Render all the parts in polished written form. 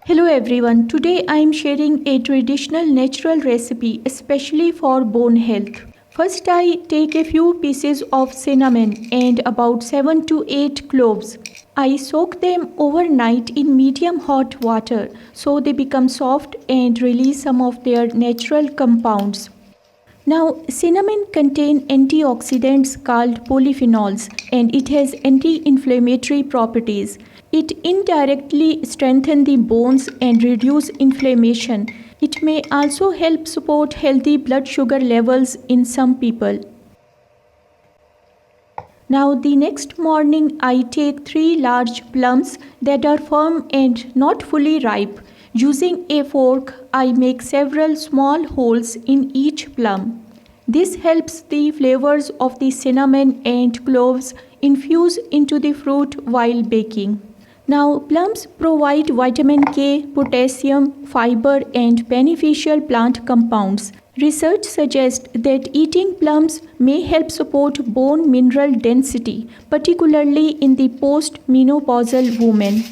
Hello everyone. Today I am sharing a traditional natural recipe especially for bone health. First I take a few pieces of cinnamon and about 7 to 8 cloves. I soak them overnight in medium hot water so they become soft and release some of their natural compounds. Now, cinnamon contains antioxidants called polyphenols and it has anti-inflammatory properties. It indirectly strengthens the bones and reduce inflammation. It may also help support healthy blood sugar levels in some people. Now the next morning I take 3 large plums that are firm and not fully ripe. Using a fork I make several small holes in each plum. This helps the flavors of the cinnamon and cloves infuse into the fruit while baking. Now, plums provide vitamin K, potassium, fiber, and beneficial plant compounds. Research suggests that eating plums may help support bone mineral density, particularly in the post-menopausal woman.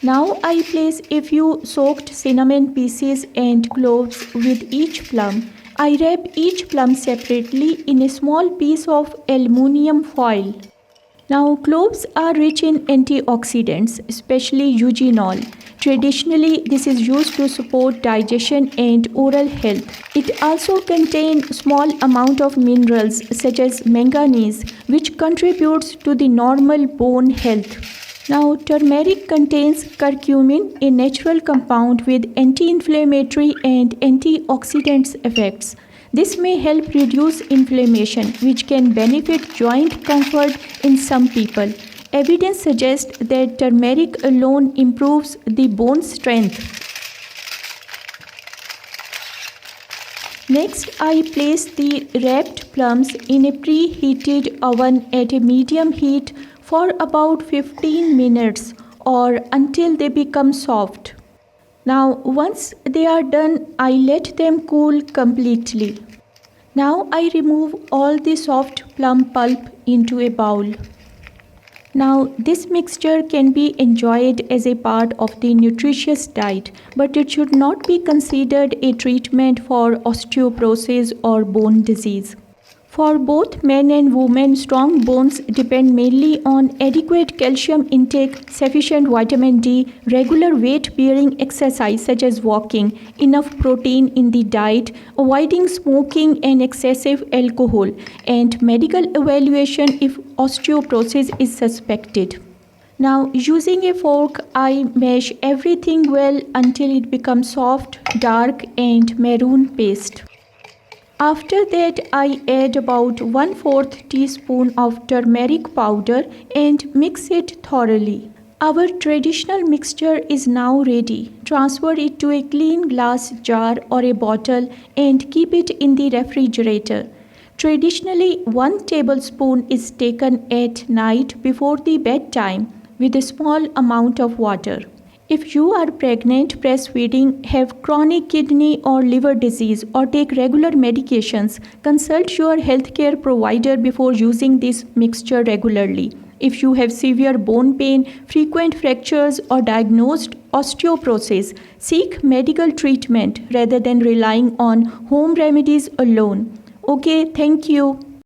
Now I place a few soaked cinnamon pieces and cloves with each plum. I wrap each plum separately in a small piece of aluminium foil. Now, cloves are rich in antioxidants, especially eugenol. Traditionally, this is used to support digestion and oral health. It also contains small amount of minerals such as manganese, which contributes to the normal bone health. Now, turmeric contains curcumin, a natural compound with anti-inflammatory and antioxidant effects. This may help reduce inflammation, which can benefit joint comfort in some people. Evidence suggests that turmeric alone improves the bone strength. Next, I place the wrapped plums in a preheated oven at a medium heat for about 15 minutes or until they become soft. Now, once they are done, I let them cool completely. Now I remove all the soft plum pulp into a bowl. Now, this mixture can be enjoyed as a part of the nutritious diet, but it should not be considered a treatment for osteoporosis or bone disease. For both men and women, strong bones depend mainly on adequate calcium intake, sufficient vitamin D, regular weight-bearing exercise such as walking, enough protein in the diet, avoiding smoking and excessive alcohol, and medical evaluation if osteoporosis is suspected. Now, using a fork, I mash everything well until it becomes soft, dark, and maroon paste. After that, I add about 1/4 teaspoon of turmeric powder and mix it thoroughly. Our traditional mixture is now ready. Transfer it to a clean glass jar or a bottle and keep it in the refrigerator. Traditionally, 1 tablespoon is taken at night before the bedtime with a small amount of water. If you are pregnant, breastfeeding, have chronic kidney or liver disease, or take regular medications, consult your healthcare provider before using this mixture regularly. If you have severe bone pain, frequent fractures, or diagnosed osteoporosis, seek medical treatment rather than relying on home remedies alone. Okay, thank you.